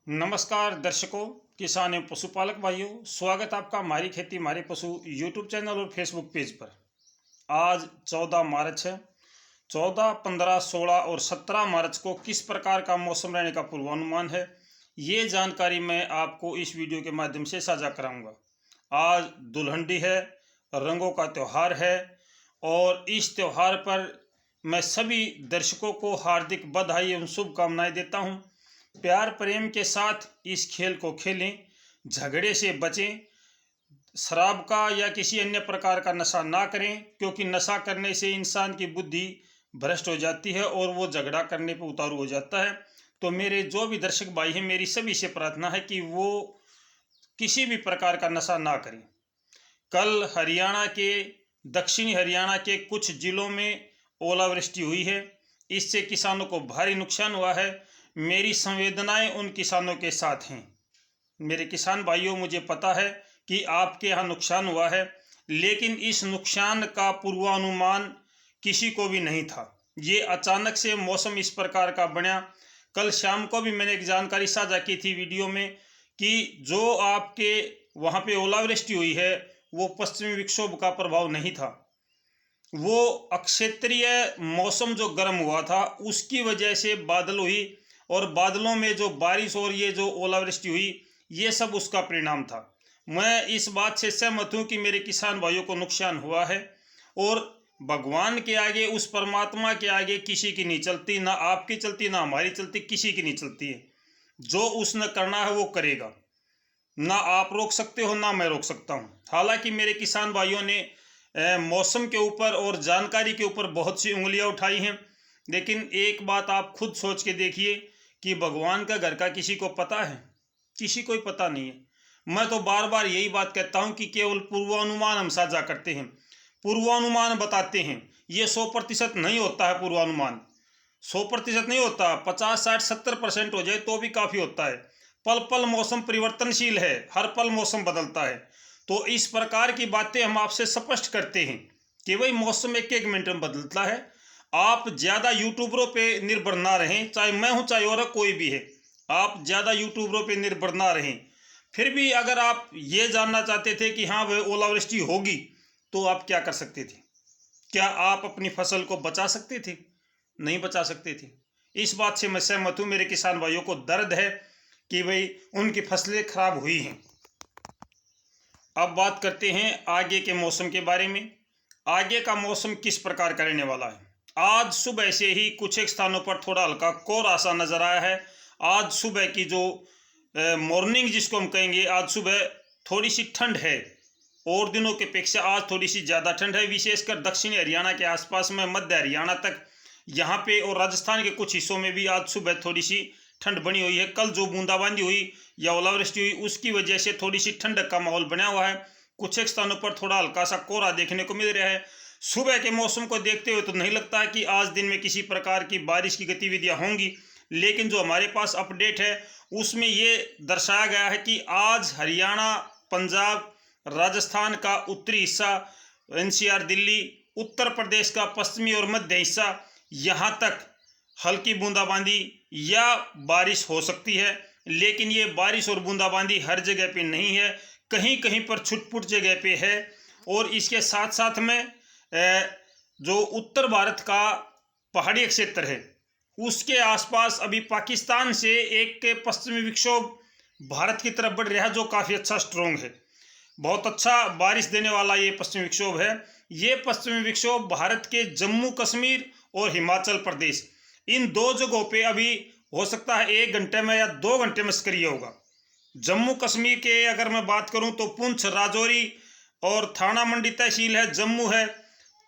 नमस्कार दर्शकों, किसान एवं पशुपालक भाइयों, स्वागत आपका हमारी खेती हमारे पशु यूट्यूब चैनल और फेसबुक पेज पर। आज 14 मार्च है। 14, 15, 16 और 17 मार्च को किस प्रकार का मौसम रहने का पूर्वानुमान है, ये जानकारी मैं आपको इस वीडियो के माध्यम से साझा कराऊंगा। आज दुल्हनडी है, रंगों का त्यौहार है और इस त्यौहार पर मैं सभी दर्शकों को हार्दिक बधाई एवं शुभकामनाएं देता हूं। प्यार प्रेम के साथ इस खेल को खेलें, झगड़े से बचें, शराब का या किसी अन्य प्रकार का नशा ना करें, क्योंकि नशा करने से इंसान की बुद्धि भ्रष्ट हो जाती है और वो झगड़ा करने पर उतारू हो जाता है। तो मेरे जो भी दर्शक भाई हैं, मेरी सभी से प्रार्थना है कि वो किसी भी प्रकार का नशा ना करें। कल हरियाणा के दक्षिणी हरियाणा के कुछ जिलों में ओलावृष्टि हुई है। इससे किसानों को भारी नुकसान हुआ है। मेरी संवेदनाएं उन किसानों के साथ हैं। मेरे किसान भाइयों, मुझे पता है कि आपके यहाँ नुकसान हुआ है, लेकिन इस नुकसान का पूर्वानुमान किसी को भी नहीं था। ये अचानक से मौसम इस प्रकार का बना। कल शाम को भी मैंने एक जानकारी साझा की थी वीडियो में कि जो आपके वहाँ पे ओलावृष्टि हुई है वो पश्चिमी विक्षोभ का प्रभाव नहीं था। वो अक्षेत्रीय मौसम जो गर्म हुआ था उसकी वजह से बादल हुई और बादलों में जो बारिश और ये जो ओलावृष्टि हुई, ये सब उसका परिणाम था। मैं इस बात से सहमत हूँ कि मेरे किसान भाइयों को नुकसान हुआ है और भगवान के आगे, उस परमात्मा के आगे किसी की नहीं चलती, ना आपकी चलती ना हमारी चलती, किसी की नहीं चलती है। जो उसने करना है वो करेगा, ना आप रोक सकते हो ना मैं रोक सकता हूँ। हालांकि मेरे किसान भाइयों ने मौसम के ऊपर और जानकारी के ऊपर बहुत सी उंगलियां उठाई हैं, लेकिन एक बात आप खुद सोच के देखिए कि भगवान का घर का किसी को पता है? किसी को ही पता नहीं है। मैं तो बार बार यही बात कहता हूं कि केवल पूर्वानुमान हम साझा करते हैं, पूर्वानुमान बताते हैं। ये 100% नहीं होता है। पूर्वानुमान 100% नहीं होता, 50, 60, 70% हो जाए तो भी काफ़ी होता है। पल पल मौसम परिवर्तनशील है, हर पल मौसम बदलता है। तो इस प्रकार की बातें हम आपसे स्पष्ट करते हैं कि भाई मौसम एक एक मिनट में बदलता है। आप ज़्यादा यूट्यूबरों पे निर्भर ना रहें, चाहे मैं हूँ चाहे और कोई भी है। आप ज़्यादा यूट्यूबरों पे निर्भर ना रहें। फिर भी अगर आप ये जानना चाहते थे कि हाँ वह ओलावृष्टि होगी, तो आप क्या कर सकते थे? क्या आप अपनी फसल को बचा सकते थे? नहीं बचा सकते थे। इस बात से मैं सहमत हूँ। मेरे किसान भाइयों को दर्द है कि भाई उनकी फसलें खराब हुई हैं। अब बात करते हैं आगे के मौसम के बारे में। आगे का मौसम किस प्रकार का रहने वाला है? आज सुबह से ही कुछ एक स्थानों पर थोड़ा हल्का कोहरा सा नजर आया है। आज सुबह की जो मॉर्निंग जिसको हम कहेंगे, आज सुबह थोड़ी सी ठंड है और दिनों की अपेक्षा आज थोड़ी सी ज़्यादा ठंड है। विशेषकर दक्षिणी हरियाणा के आसपास में, मध्य हरियाणा तक, यहाँ पे और राजस्थान के कुछ हिस्सों में भी आज सुबह थोड़ी सी ठंड बनी हुई है। कल जो बूंदाबांदी हुई या ओलावृष्टि हुई उसकी वजह से थोड़ी सी ठंडक का माहौल बना हुआ है। कुछ एक स्थानों पर थोड़ा हल्का सा कोहरा देखने को मिल रहा है। सुबह के मौसम को देखते हुए तो नहीं लगता है कि आज दिन में किसी प्रकार की बारिश की गतिविधियां होंगी, लेकिन जो हमारे पास अपडेट है उसमें ये दर्शाया गया है कि आज हरियाणा, पंजाब, राजस्थान का उत्तरी हिस्सा, एनसीआर, दिल्ली, उत्तर प्रदेश का पश्चिमी और मध्य हिस्सा, यहाँ तक हल्की बूंदाबांदी या बारिश हो सकती है। लेकिन ये बारिश और बूंदाबांदी हर जगह पे नहीं है, कहीं कहीं पर छुटपुट जगह पे है। और इसके साथ साथ में जो उत्तर भारत का पहाड़ी क्षेत्र है उसके आसपास अभी पाकिस्तान से एक पश्चिमी विक्षोभ भारत की तरफ बढ़ रहा है, जो काफ़ी अच्छा स्ट्रोंग है। बहुत अच्छा बारिश देने वाला ये पश्चिमी विक्षोभ है। ये पश्चिमी विक्षोभ भारत के जम्मू कश्मीर और हिमाचल प्रदेश, इन दो जगहों पे अभी हो सकता है 1 घंटे में या 2 घंटे में सक्रिय होगा। जम्मू कश्मीर के अगर मैं बात करूं तो पुंछ, राजौरी और थाना मंडी तहसील है, जम्मू है,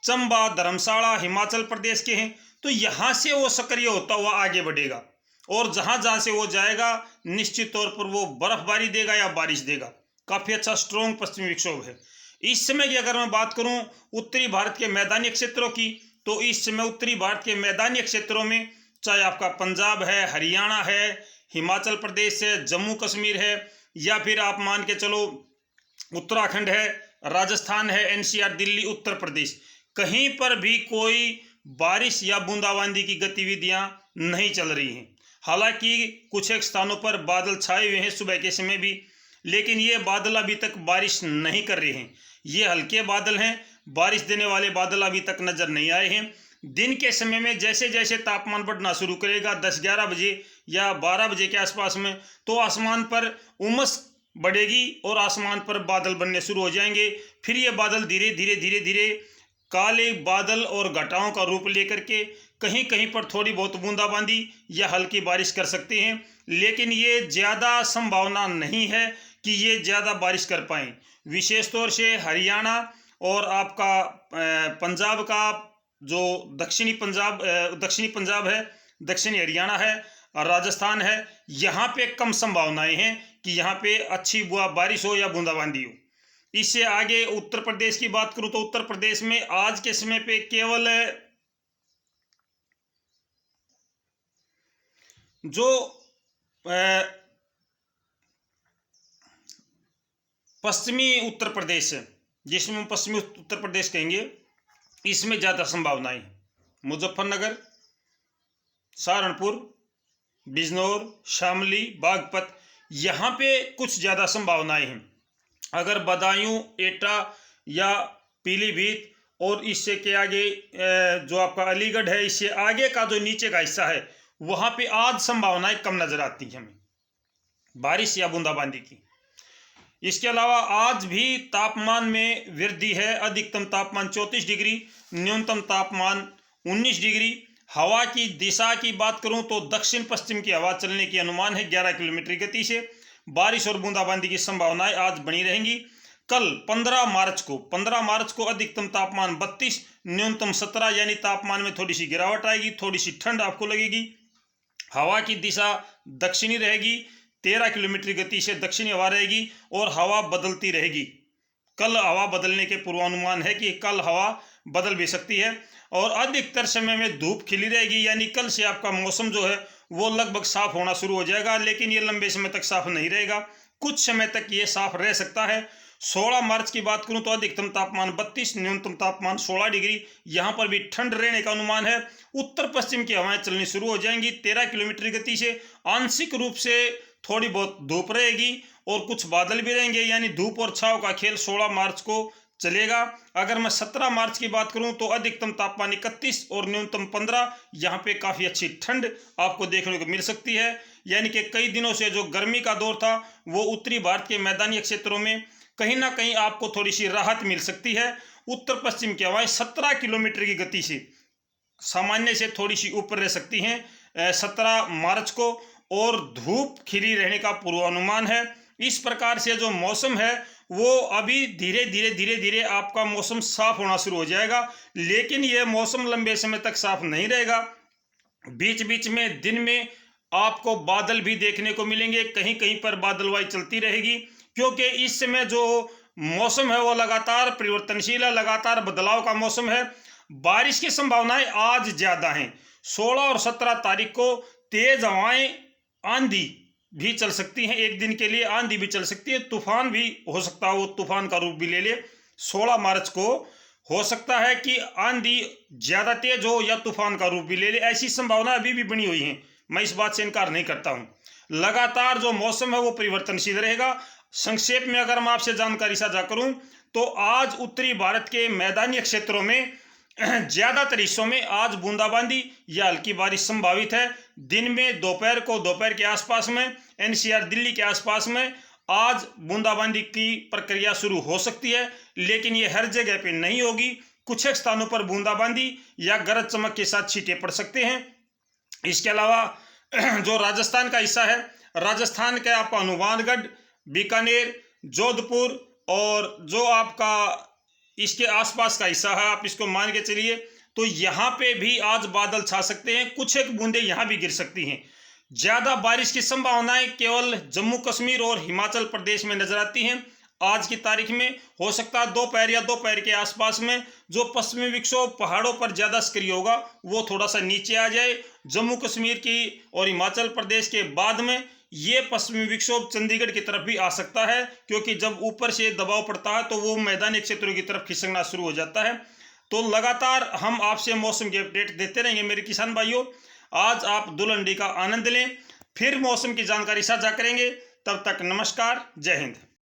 चंबा, धर्मशाला हिमाचल प्रदेश के हैं। तो यहाँ से वो सक्रिय होता हुआ आगे बढ़ेगा और जहाँ जहाँ से वो जाएगा निश्चित तौर पर वो बर्फबारी देगा या बारिश देगा। काफ़ी अच्छा स्ट्रॉन्ग पश्चिमी विक्षोभ है। इस समय की अगर मैं बात करूं उत्तरी भारत के मैदानी क्षेत्रों की, तो इस समय उत्तरी भारत के मैदानी क्षेत्रों में चाहे आपका पंजाब है, हरियाणा है, हिमाचल प्रदेश है, जम्मू कश्मीर है, या फिर आप मान के चलो उत्तराखंड है, राजस्थान है, एनसीआर, दिल्ली, उत्तर प्रदेश, कहीं पर भी कोई बारिश या बूंदाबांदी की गतिविधियां नहीं चल रही हैं। हालांकि कुछ एक स्थानों पर बादल छाए हुए हैं सुबह के समय भी, लेकिन ये बादल अभी तक बारिश नहीं कर रहे हैं। ये हल्के बादल हैं, बारिश देने वाले बादल अभी तक नजर नहीं आए हैं। दिन के समय में जैसे जैसे तापमान बढ़ना शुरू करेगा 10-11 बजे या 12 बजे के आसपास में, तो आसमान पर उमस बढ़ेगी और आसमान पर बादल बनने शुरू हो जाएंगे। फिर ये बादल धीरे धीरे धीरे धीरे काले बादल और घटाओं का रूप लेकर के कहीं कहीं पर थोड़ी बहुत बूंदाबांदी या हल्की बारिश कर सकते हैं, लेकिन ये ज़्यादा संभावना नहीं है कि ये ज़्यादा बारिश कर पाएँ। विशेष तौर से हरियाणा और आपका पंजाब का जो दक्षिणी पंजाब है, दक्षिणी हरियाणा है, राजस्थान है, यहाँ पे कम संभावनाएं हैं कि यहाँ पे अच्छी बारिश हो या बूंदाबांदी हो। इससे आगे उत्तर प्रदेश की बात करूँ तो उत्तर प्रदेश में आज के समय पे केवल जो पश्चिमी उत्तर प्रदेश है, जिसमें हम पश्चिमी उत्तर प्रदेश कहेंगे, इसमें ज़्यादा संभावनाएं हैं। मुजफ्फरनगर, सहारनपुर, बिजनौर, शामली, बागपत, यहाँ पे कुछ ज़्यादा संभावनाएं हैं। अगर बदायूं, एटा या पीलीभीत और इससे के आगे जो आपका अलीगढ़ है, इससे आगे का जो नीचे का हिस्सा है, वहाँ पे आज संभावनाएं कम नजर आती हैं हमें बारिश या बूंदाबांदी की। इसके अलावा आज भी तापमान में वृद्धि है। अधिकतम तापमान 34 डिग्री, न्यूनतम तापमान 19 डिग्री। हवा की दिशा की बात करूं तो दक्षिण पश्चिम की हवा चलने की अनुमान है 11 किलोमीटर गति से। बारिश और बूंदाबांदी की संभावनाएं आज बनी रहेंगी। कल 15 मार्च को अधिकतम तापमान 32, न्यूनतम 17, यानी तापमान में थोड़ी सी गिरावट आएगी, थोड़ी सी ठंड आपको लगेगी। हवा की दिशा दक्षिणी रहेगी, 13 किलोमीटर गति से दक्षिणी हवा रहेगी और हवा बदलती रहेगी। कल हवा बदलने के पूर्वानुमान है कि कल हवा बदल भी सकती है और अधिकतर समय में धूप खिली रहेगी, यानी कल से आपका मौसम जो है वो लगभग साफ होना शुरू हो जाएगा, लेकिन ये लंबे समय तक साफ नहीं रहेगा, कुछ समय तक ये साफ रह सकता है। 16 मार्च की बात करूं तो अधिकतम तापमान 32, न्यूनतम तापमान 16 डिग्री। यहाँ पर भी ठंड रहने का अनुमान है। उत्तर पश्चिम की हवाएं चलनी शुरू हो जाएंगी 13 किलोमीटर गति से। आंशिक रूप से थोड़ी बहुत धूप रहेगी और कुछ बादल भी रहेंगे, यानी धूप और छांव का खेल 16 मार्च को चलेगा। अगर मैं 17 मार्च की बात करूं तो अधिकतम तापमान 31 और न्यूनतम 15। यहाँ पे काफ़ी अच्छी ठंड आपको देखने को मिल सकती है, यानी कि कई दिनों से जो गर्मी का दौर था वो उत्तरी भारत के मैदानी क्षेत्रों में कहीं ना कहीं आपको थोड़ी सी राहत मिल सकती है। उत्तर पश्चिम की हवाएं 17 किलोमीटर की गति से सामान्य से थोड़ी सी ऊपर रह सकती हैं 17 मार्च को, और धूप खिली रहने का पूर्वानुमान है। इस प्रकार से जो मौसम है वो अभी धीरे धीरे आपका मौसम साफ होना शुरू हो जाएगा, लेकिन यह मौसम लंबे समय तक साफ नहीं रहेगा। बीच बीच में दिन में आपको बादल भी देखने को मिलेंगे, कहीं कहीं पर बादलवाई चलती रहेगी, क्योंकि इस समय जो मौसम है वो लगातार परिवर्तनशील है, लगातार बदलाव का मौसम है। बारिश की संभावनाएं आज ज्यादा हैं। 16 और 17 तारीख को तेज हवाएं, आंधी भी चल सकती हैं, एक दिन के लिए आंधी भी चल सकती है, तूफान भी हो सकता है, वो तूफान का रूप भी ले ले। 16 मार्च को हो सकता है कि आंधी ज्यादा तेज हो या तूफान का रूप भी ले ले, ऐसी संभावना अभी भी बनी हुई है। मैं इस बात से इनकार नहीं करता हूं। लगातार जो मौसम है वो परिवर्तनशील रहेगा। संक्षेप में अगर मैं आपसे जानकारी साझा करूं तो आज उत्तरी भारत के मैदानी क्षेत्रों में ज्यादातर हिस्सों में आज बूंदाबांदी या हल्की बारिश संभावित है। दिन में दोपहर के आसपास में एनसीआर दिल्ली के आसपास में आज बूंदाबांदी की प्रक्रिया शुरू हो सकती है, लेकिन ये हर जगह पे नहीं होगी। कुछ एक स्थानों पर बूंदाबांदी या गरज चमक के साथ छींटे पड़ सकते हैं। इसके अलावा जो राजस्थान का हिस्सा है, राजस्थान का आपका हनुमानगढ़, बीकानेर, जोधपुर और जो आपका इसके आसपास का हिस्सा है, आप इसको मान के चलिए, तो यहाँ पे भी आज बादल छा सकते हैं, कुछ एक बूंदें यहाँ भी गिर सकती हैं। ज्यादा बारिश की संभावनाएं केवल जम्मू कश्मीर और हिमाचल प्रदेश में नजर आती हैं। आज की तारीख में हो सकता है दोपहर या दोपहर के आसपास में जो पश्चिमी विक्षोभ पहाड़ों पर ज्यादा सक्रिय होगा वो थोड़ा सा नीचे आ जाए। जम्मू कश्मीर की और हिमाचल प्रदेश के बाद में ये पश्चिमी विक्षोभ चंडीगढ़ की तरफ भी आ सकता है, क्योंकि जब ऊपर से दबाव पड़ता है तो वो मैदानी क्षेत्रों की तरफ खिसकना शुरू हो जाता है। तो लगातार हम आपसे मौसम की अपडेट देते रहेंगे मेरे किसान भाइयों। आज आप दुलहंडी का आनंद लें। फिर मौसम की जानकारी साझा करेंगे। तब तक नमस्कार, जय हिंद।